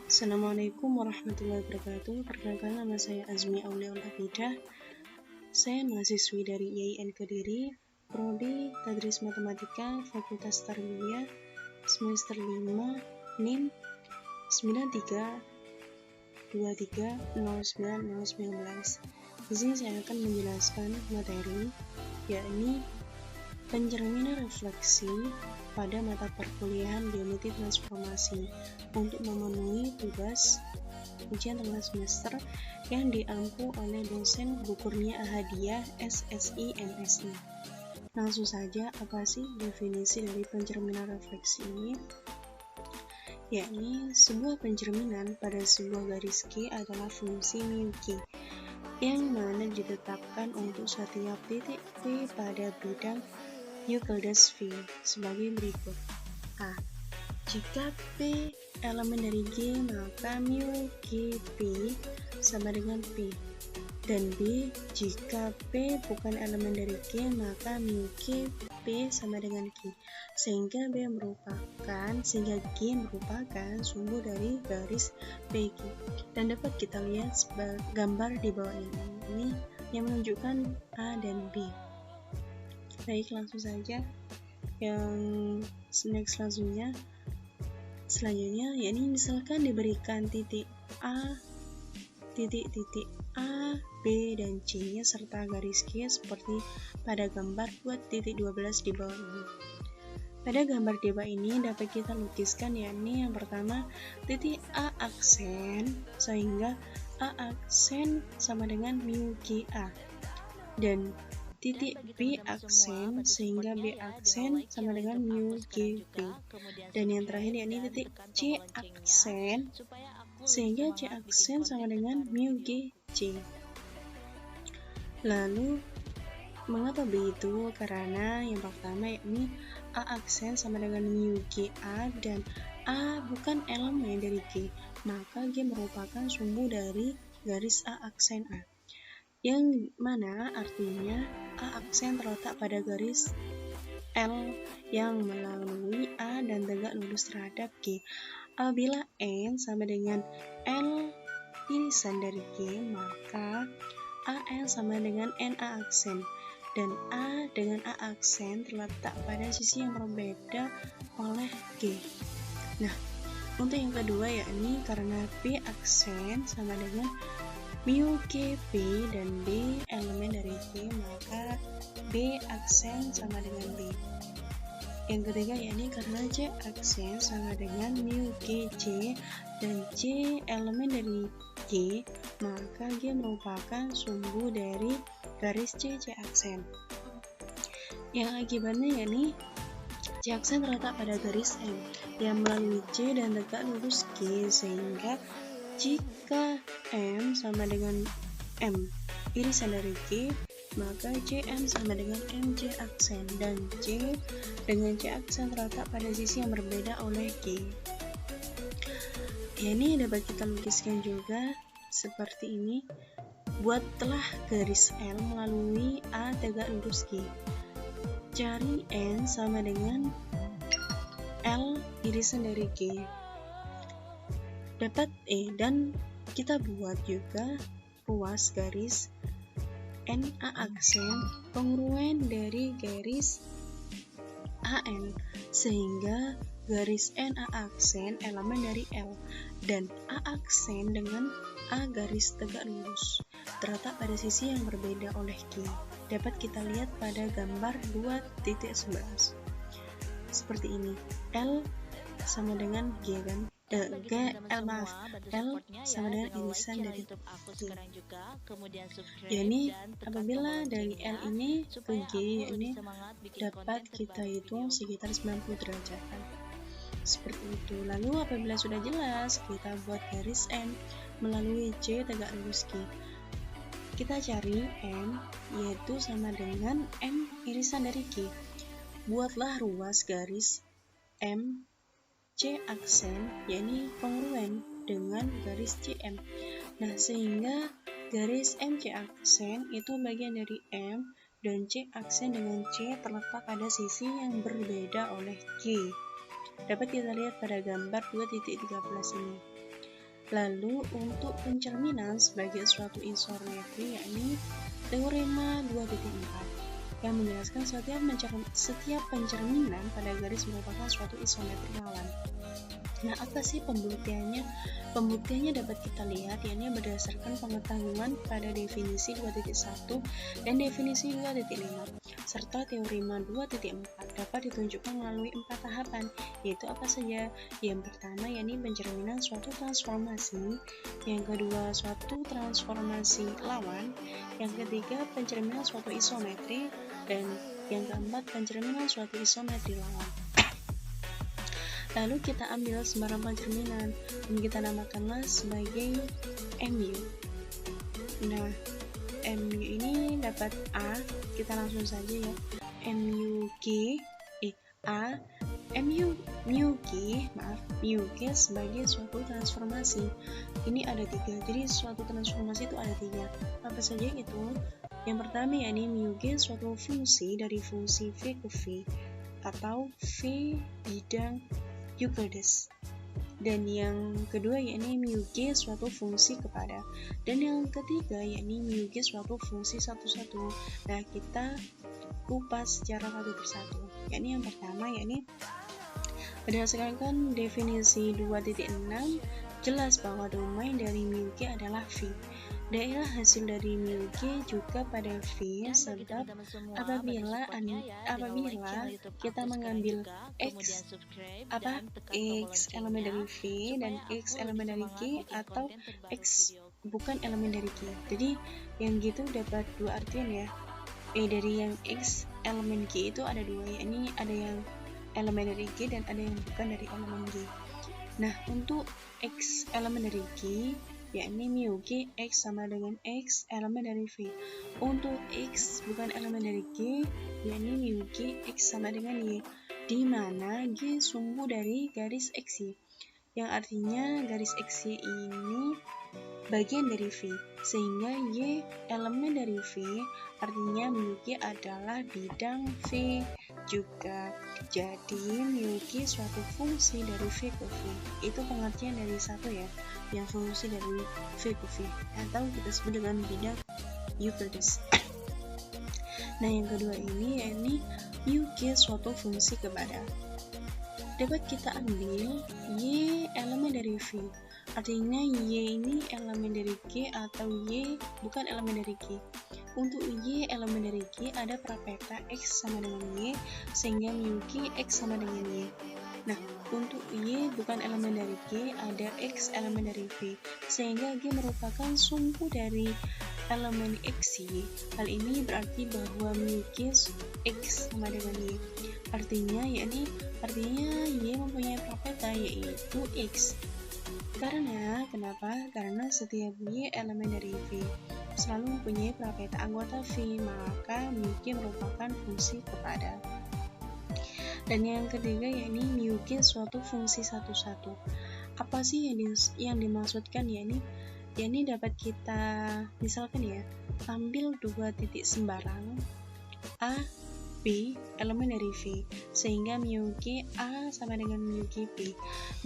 Assalamualaikum warahmatullahi wabarakatuh. Perkenalkan, nama saya Azmi Aulia Hamidah. Saya mahasiswi dari IAIN Kediri, Prodi Tadris Matematika, Fakultas Tarbiyah, semester 5, NIM 93230919. Di sini saya akan menjelaskan materi, yakni pencerminan refleksi pada mata perkuliahan geometri transformasi untuk memenuhi tugas ujian tengah semester yang diampu oleh dosen Bu Kurnia Ahadiah, SSI, MSI. Langsung saja, apa sih definisi dari pencerminan refleksi ini? Yakni sebuah pencerminan pada sebuah garis Q adalah fungsi mu Q yang mana ditetapkan untuk setiap titik P pada bidang Euclides V sebagai berikut. A. Jika P elemen dari G, maka mu G P sama dengan P. Dan B. Jika P bukan elemen dari G, maka mu G P sama dengan G. Sehingga G merupakan sumbu dari garis PQ. Dan dapat kita lihat gambar di bawah ini yang menunjukkan A dan B. Baik, langsung saja yang selanjutnya, yakni misalkan diberikan titik A, titik A, B, dan C nya serta garis Q seperti pada gambar 2.12 di bawah ini. Pada gambar di bawah ini dapat kita lukiskan, yakni yang pertama titik A aksen, sehingga A aksen sama dengan mu G A, dan titik B aksen sehingga B aksen sama dengan mu G B, dan yang terakhir yakni titik C aksen sehingga C aksen sama dengan mu G C. Lalu mengapa begitu? Karena yang pertama yakni A aksen sama dengan mu G A dan A bukan elemen dari G, maka G merupakan sumbu dari garis A aksen A, yang mana artinya A aksen terletak pada garis L yang melalui A dan tegak lurus terhadap G. Apabila N sama dengan L irisan dari G, maka AL sama dengan NA aksen, dan A dengan A aksen terletak pada sisi yang berbeda oleh G. Nah, untuk yang kedua yakni karena B aksen sama dengan mu G B dan B elemen dari G, maka B aksen sama dengan B. Yang ketiga yakni karena C aksen sama dengan mu G C dan C elemen dari G, maka G merupakan sumbu dari garis C aksen. Yang akibatnya yakni C aksen terletak pada garis M yang melalui C dan tegak lurus G, sehingga jika M sama dengan M irisan dari G, maka CM sama dengan MC aksen, dan C dengan C aksen terletak pada sisi yang berbeda oleh G. Ini dapat kita lukiskan juga seperti ini. Buatlah garis L melalui A tegak lurus G. Cari N sama dengan L irisan dari G. Dapat E, dan kita buat juga ruas garis NA aksen kongruen dari garis AN, sehingga garis NA aksen elemen dari L dan A aksen dengan A garis tegak lurus terletak pada sisi yang berbeda oleh G. Dapat kita lihat pada gambar 2.11 seperti ini. L sama dengan G kan? L sama dengan irisan dari G. Yakni apabila dari L ini ke G, yakni dapat kita hitung sekitar 90 derajat. Seperti itu. Lalu apabila sudah jelas, kita buat garis M melalui C tegak lurus G. Kita cari M, yaitu sama dengan M irisan dari G. Buatlah ruas garis M C aksen, yakni kongruen dengan garis CM. Nah, sehingga garis MC aksen itu bagian dari M, dan C aksen dengan C terletak pada sisi yang berbeda oleh G. Dapat kita lihat pada gambar 2.13 ini. Lalu untuk pencerminan sebagai suatu isometri yakni teorema 2.4 yang menjelaskan setiap pencerminan pada garis merupakan suatu isometri lawan. Nah, apa sih pembuktiannya? Pembuktiannya dapat kita lihat yakni berdasarkan pengetahuan pada definisi 2.1 dan definisi 2.5 serta teorema 2.4 dapat ditunjukkan melalui 4 tahapan, yaitu apa saja? Yang pertama yakni pencerminan suatu transformasi, yang kedua suatu transformasi lawan, yang ketiga pencerminan suatu isometri, dan yang keempat pencerminan suatu isometri lawan. Lalu kita ambil sembarang pencerminan dan kita namakanlah sebagai MU. Nah, MU ini dapat A, kita langsung saja ya. MU G sebagai suatu transformasi. Ini ada 3, jadi suatu transformasi itu ada 3. Apa saja itu? Yang pertama yakni mu G suatu fungsi dari fungsi V ke V atau V bidang Euclides. Dan yang kedua yakni mu G suatu fungsi kepada. Dan yang ketiga yakni mu G suatu fungsi satu-satu. Nah, kita kupas secara satu persatu. Yakni yang pertama yakni berdasarkan definisi 2.6 jelas bahwa domain dari mu G adalah V. Daerah hasil dari mu G juga pada V, sebab apabila kita mengambil X elemen dari V dan X elemen dari G atau X bukan elemen dari G. Jadi yang gitu dapat dua artian ya. Dari yang X elemen G itu ada dua, yakni ada yang elemen dari G dan ada yang bukan dari elemen G. Nah, untuk X elemen dari G yakni mu G X sama dengan X elemen dari V. Untuk X bukan elemen dari G yakni mu G X sama dengan Y, di mana G sumbu dari garis XY, yang artinya garis XY ini bagian dari V, sehingga Y elemen dari V, artinya mu G adalah bidang V juga. Jadi mu G suatu fungsi dari V ke V. Itu pengertian dari satu ya, yang fungsi dari V ke V, atau kita sebut dengan bidang Euclides. Nah, yang kedua ini yakni mu G suatu fungsi kepada. Dapat kita ambil Y elemen dari V, artinya Y ini elemen dari G atau Y bukan elemen dari G. Untuk Y elemen dari G ada prapeta X sama dengan Y, sehingga mu G X sama dengan Y. Nah, untuk Y bukan elemen dari G ada X elemen dari V, sehingga G merupakan sumbu dari elemen XY. Hal ini berarti bahwa mu G X sama dengan Y. Artinya Y mempunyai prapeta yaitu X. Kenapa? Karena setiap Y elemen dari V selalu mempunyai prapeta anggota V, maka mu G merupakan fungsi kepada. Dan yang ketiga yakni mu G suatu fungsi satu-satu. Apa sih yang dimaksudkan yakni dapat kita misalkan ya, ambil dua titik sembarang A, B elemen dari V, sehingga mu G A sama dengan mu G B.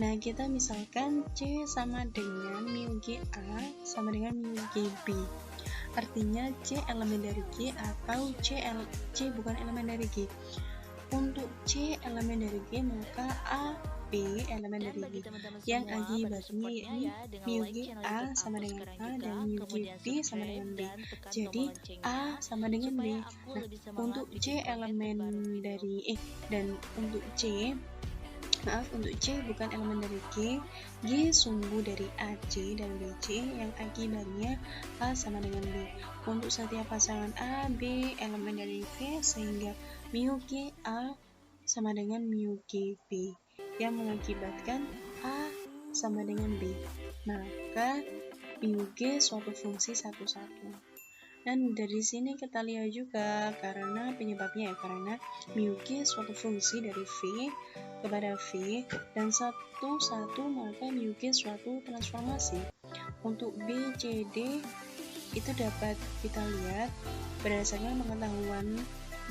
Nah, kita misalkan C sama dengan mu G A sama dengan mu G B. Artinya C elemen dari G atau C bukan elemen dari G. Untuk C elemen dari G maka A B elemen dari G, yang akibatnya yakni mu G A sama dengan A dan mu G B sama dengan B. Jadi A sama dengan B. Nah, untuk C elemen dari untuk C bukan elemen dari G sumbu dari AC dan BC, yang akibatnya A sama dengan B. Untuk setiap pasangan A, B elemen dari V, sehingga mu G A sama dengan mu G B, yang mengakibatkan A sama dengan B. Maka mu G suatu fungsi satu-satu. Dan dari sini kita lihat juga karena penyebabnya karena mu G suatu fungsi dari V kepada V dan satu-satu, maka mu G suatu transformasi. Untuk B, C, D itu dapat kita lihat berdasarkan pengetahuan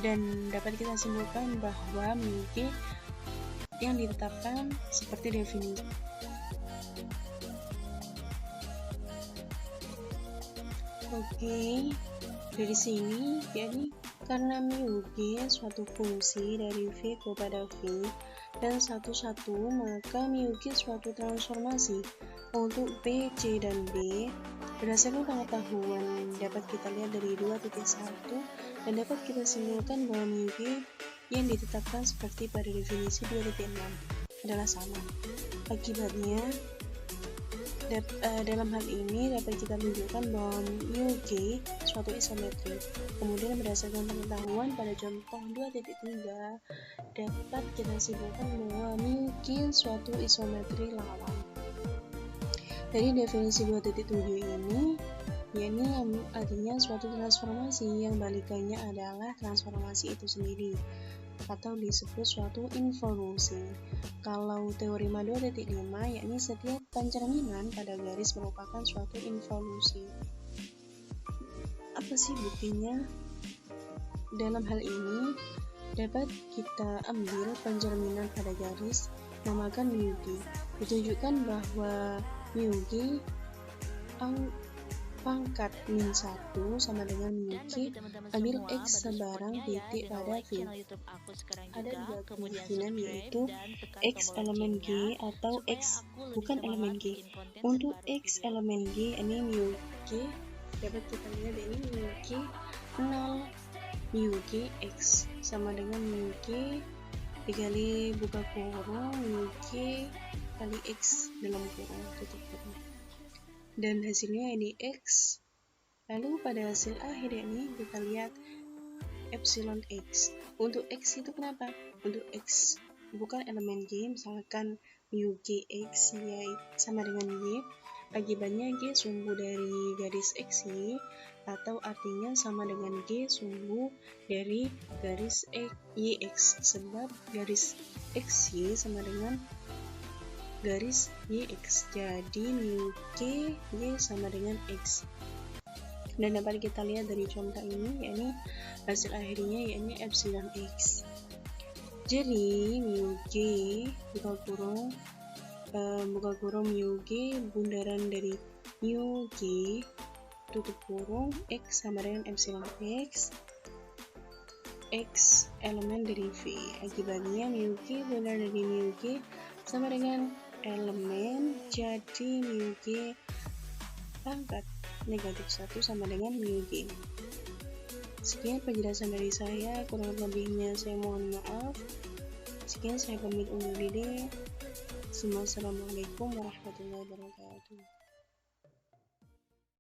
dan dapat kita simpulkan bahwa mu G yang ditetapkan seperti definisi Oke, dari sini yakni karena mu G suatu fungsi dari V kepada V dan satu-satu, maka mu G suatu transformasi. Untuk B, C, dan D berdasarkan pengetahuan dapat kita lihat dari 2.1 dan dapat kita simpulkan bahwa mu G yang ditetapkan seperti pada definisi 2.6 adalah sama. Akibatnya dalam hal ini dapat kita tunjukkan bahwa mu G suatu isometri. Kemudian berdasarkan pengetahuan pada contoh 2.3 dapat kita simpulkan bahwa mu G suatu isometri lawan. Dari definisi 2.7 ini, yakni artinya suatu transformasi yang balikannya adalah transformasi itu sendiri, atau disebut suatu involusi. Kalau teorema 2.5, yakni setiap pencerminan pada garis merupakan suatu involusi. Apa sih buktinya? Dalam hal ini, dapat kita ambil pencerminan pada garis, namakan mu G. Ditunjukkan bahwa mu G pangkat min 1 sama dengan mu G, ambil X sebarang titik pada V. Ada dua kemungkinan, yaitu X elemen G atau X bukan elemen G. Untuk X elemen G, ini mu G dapat kita lihat ini mu G 0, mu G X sama dengan mu G dikali buka kurung mu G kali X dalam kurung tutup kurung, dan hasilnya ini X. Lalu pada hasil akhir ini kita lihat epsilon X. Untuk X itu kenapa? Untuk X bukan elemen G, misalkan mu G X Y sama dengan Y, akibatnya G sumbu dari garis XY, atau artinya sama dengan G sumbu dari garis YX, sebab garis XY sama dengan garis YX, jadi mu G Y sama dengan X. Dan dapat kita lihat dari contoh ini, yakni hasil akhirnya yakni epsilon X. Jadi mu G buka kurung mu G bundaran dari mu G tutup kurung X sama dengan epsilon X, X elemen dari V. Akibatnya mu G bundaran dari mu G sama dengan elemen, jadi mu G pangkat negatif 1 sama dengan mu G. Sekian penjelasan dari saya, kurang lebihnya saya mohon maaf. Sekian, saya pamit undur diri. Assalamualaikum warahmatullahi wabarakatuh.